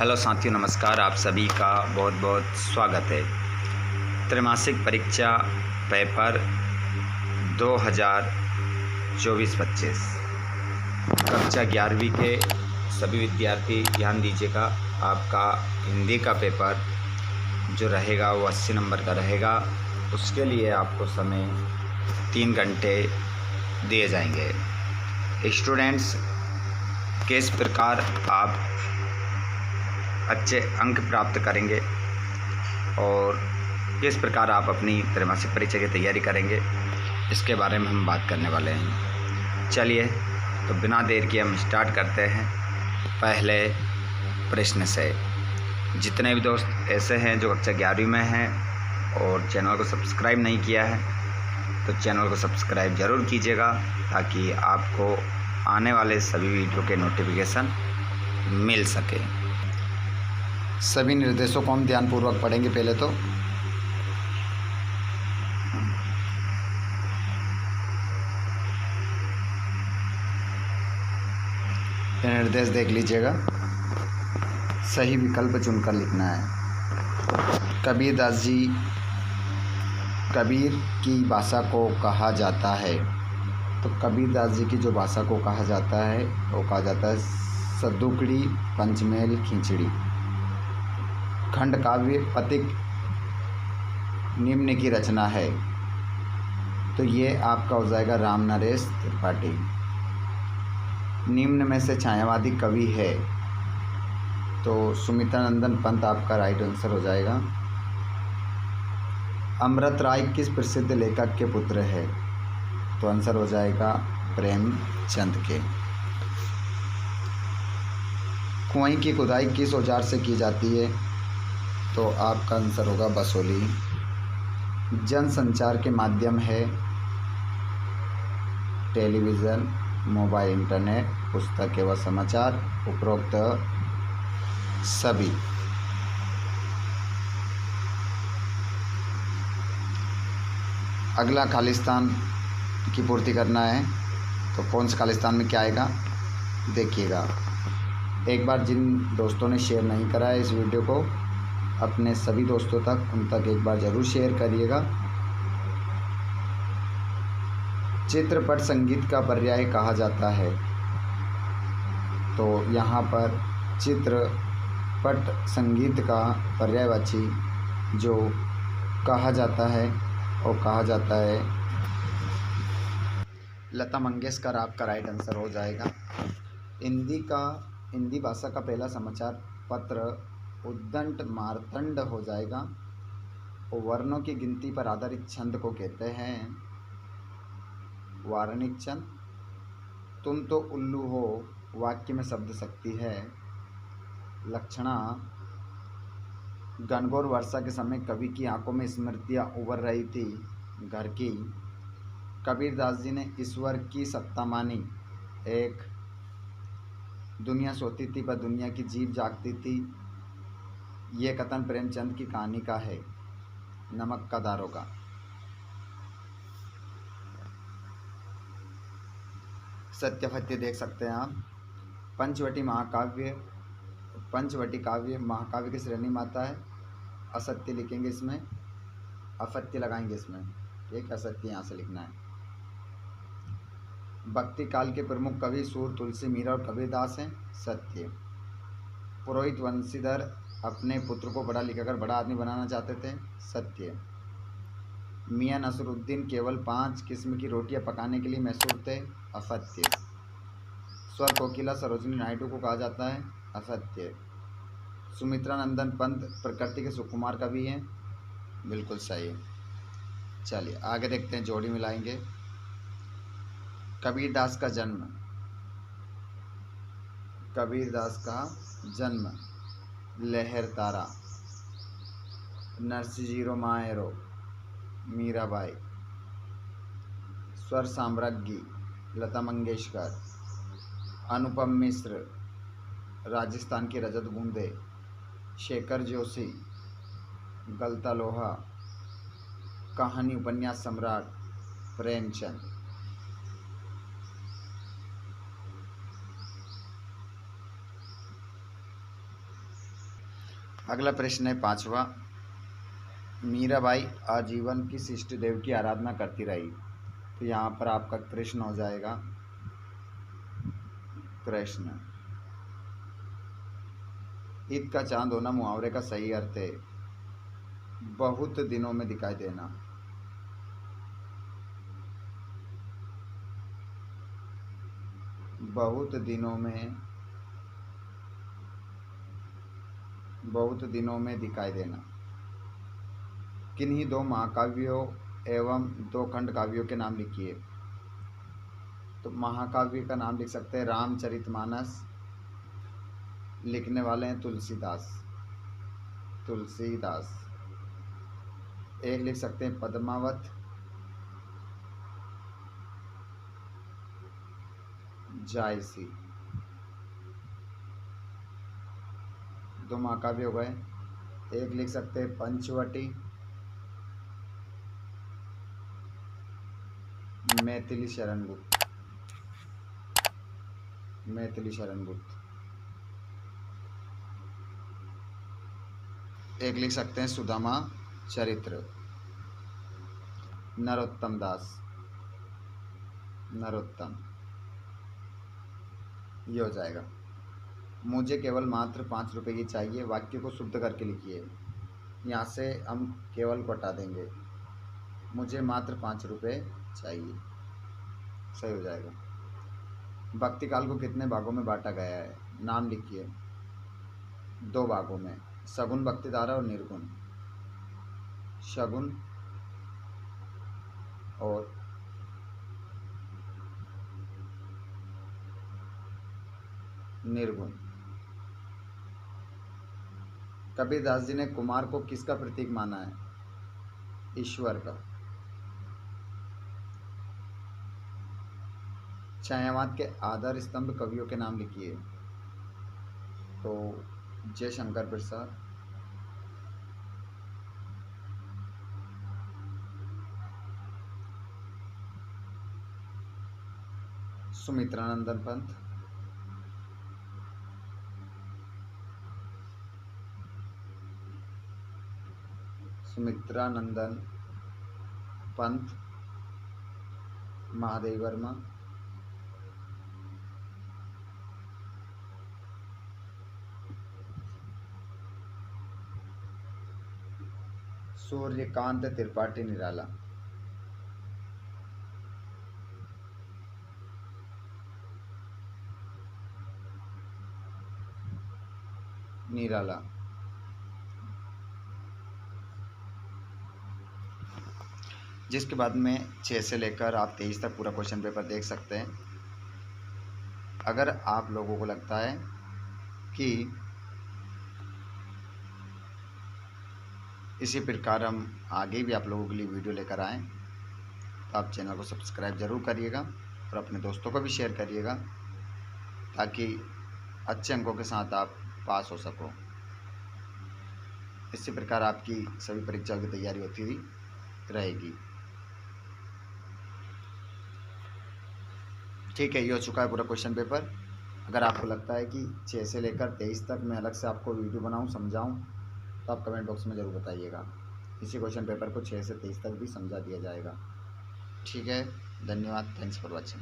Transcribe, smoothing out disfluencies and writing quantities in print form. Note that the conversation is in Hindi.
हेलो साथियों, नमस्कार। आप सभी का बहुत बहुत स्वागत है। त्रैमासिक परीक्षा पेपर 2024-25 कक्षा 11वीं के सभी विद्यार्थी ध्यान दीजिएगा। आपका हिंदी का पेपर जो रहेगा वो 80 नंबर का रहेगा। उसके लिए आपको समय 3 घंटे दिए जाएंगे। स्टूडेंट्स, किस प्रकार आप अच्छे अंक प्राप्त करेंगे और किस प्रकार आप अपनी त्रैमासिक परीक्षा की तैयारी करेंगे, इसके बारे में हम बात करने वाले हैं। चलिए, तो बिना देर किए हम स्टार्ट करते हैं पहले प्रश्न से। जितने भी दोस्त ऐसे हैं जो कक्षा 11वीं में हैं और चैनल को सब्सक्राइब नहीं किया है, तो चैनल को सब्सक्राइब ज़रूर कीजिएगा ताकि आपको आने वाले सभी वीडियो के नोटिफिकेशन मिल सके। सभी निर्देशों को हम ध्यानपूर्वक पढ़ेंगे। पहले तो ये निर्देश देख लीजिएगा। सही विकल्प चुनकर लिखना है। कबीर की भाषा को कहा जाता है। तो कबीरदास जी की जो भाषा को कहा जाता है वो कहा जाता है सद्दुकड़ी पंचमेल खिचड़ी। खंड काव्य पथिक निम्न की रचना है। तो ये आपका हो जाएगा राम नरेश त्रिपाठी। निम्न में से छायावादी कवि है, तो सुमित्रानंदन पंत आपका राइट आंसर हो जाएगा। अमृत राय किस प्रसिद्ध लेखक के पुत्र है? तो आंसर हो जाएगा प्रेमचंद के। कुआं की खुदाई किस औजार से की जाती है? तो आपका आंसर होगा बसोली। जनसंचार के माध्यम है टेलीविज़न, मोबाइल, इंटरनेट, पुस्तक एवं समाचार, उपरोक्त सभी। अगला खालिस्तान की पूर्ति करना है, तो कौन से खालिस्तान में क्या आएगा देखिएगा। एक बार जिन दोस्तों ने शेयर नहीं करा है इस वीडियो को, अपने सभी दोस्तों तक उन तक एक बार ज़रूर शेयर करिएगा। चित्रपट संगीत का पर्याय कहा जाता है। तो यहाँ पर चित्रपट संगीत का पर्यायवाची जो कहा जाता है वो कहा जाता है लता मंगेशकर। आपका राइट आंसर हो जाएगा। हिंदी भाषा का पहला समाचार पत्र उद्दंड मार्तंड हो जाएगा। और वर्णों की गिनती पर आधारित छंद को कहते हैं वार्णिक छंद। तुम तो उल्लू हो वाक्य में शब्द शक्ति है। लक्षणा घनघोर वर्षा के समय कवि की आंखों में स्मृतियाँ उभर रही थी घर की। कबीरदास जी ने ईश्वर की सत्ता मानी। एक दुनिया सोती थी पर दुनिया की जीभ जागती थी। ये कथन प्रेमचंद की कहानी का है नमक का दारोगा। सत्यफत्य देख सकते हैं आप। पंचवटी काव्य महाकाव्य की श्रेणी में आता है। असत्य लिखेंगे इसमें, अफत्य लगाएंगे इसमें। ठीक, असत्य यहाँ से लिखना है। भक्ति काल के प्रमुख कवि सूर, तुलसी, मीरा और कबीरदास हैं। सत्य। पुरोहित वंशीधर अपने पुत्र को पढ़ा लिखाकर बड़ा आदमी बनाना चाहते थे। सत्य। मियाँ नसरुद्दीन केवल 5 किस्म की रोटियां पकाने के लिए मशहूर थे। असत्य। स्वर कोकिला सरोजिनी नायडू को कहा जाता है। असत्य। सुमित्रानंदन पंत प्रकृति के सुकुमार कवि हैं। बिल्कुल सही। चलिए आगे देखते हैं, जोड़ी मिलाएंगे। कबीरदास का जन्म लहर तारा, नरसिंह मायरो, मीराबाई। स्वर साम्राज्ञी लता मंगेशकर, अनुपम मिश्र राजस्थान की रजत बूंदे, शेखर जोशी गलता लोहा, कहानी उपन्यास सम्राट प्रेमचंद। अगला प्रश्न है 5वां। मीराबाई आजीवन किस इष्ट देव की आराधना करती रही? तो यहाँ पर आपका प्रश्न हो जाएगा, प्रश्न ईद का चांद होना मुहावरे का सही अर्थ है बहुत दिनों में दिखाई देना। बहुत दिनों में दिखाई देना। किन्हीं दो महाकाव्यों एवं दो खंड काव्यों के नाम लिखिए। तो महाकाव्य का नाम लिख सकते हैं रामचरितमानस, लिखने वाले हैं तुलसीदास। एक लिख सकते हैं पद्मावत, जायसी। दो महाकाव्य हो गए। एक लिख सकते हैं पंचवटी, मैथिली शरण गुप्त। एक लिख सकते हैं सुदामा चरित्र, नरोत्तम दास। ये हो जाएगा। मुझे केवल मात्र 5 रुपये की चाहिए, वाक्य को शुद्ध करके लिखिए। यहाँ से हम केवल को हटा देंगे, मुझे मात्र 5 रुपये चाहिए, सही हो जाएगा। भक्ति काल को कितने भागों में बांटा गया है? नाम लिखिए। 2 भागों में, सगुण भक्ति धारा और निर्गुण। सगुण और निर्गुण। कबीरदास जी ने कुमार को किसका प्रतीक माना है? ईश्वर का। छायावाद के आधार स्तंभ कवियों के नाम लिखिए। तो जयशंकर प्रसाद, सुमित्रानंदन पंत, महादेव वर्मा, सूर्यकांत त्रिपाठी निराला। जिसके बाद में 6 से लेकर आप 23 तक पूरा क्वेश्चन पेपर देख सकते हैं। अगर आप लोगों को लगता है कि इसी प्रकार हम आगे भी आप लोगों के लिए वीडियो लेकर आएँ, तो आप चैनल को सब्सक्राइब ज़रूर करिएगा और अपने दोस्तों को भी शेयर करिएगा, ताकि अच्छे अंकों के साथ आप पास हो सको। इसी प्रकार आपकी सभी परीक्षाओं की तैयारी होती रहेगी। ठीक है, ये हो चुका है पूरा क्वेश्चन पेपर। अगर आपको लगता है कि 6 से लेकर 23 तक मैं अलग से आपको वीडियो बनाऊं, समझाऊं, तो आप कमेंट बॉक्स में ज़रूर बताइएगा। इसी क्वेश्चन पेपर को 6 से 23 तक भी समझा दिया जाएगा। ठीक है, धन्यवाद। Thanks for watching.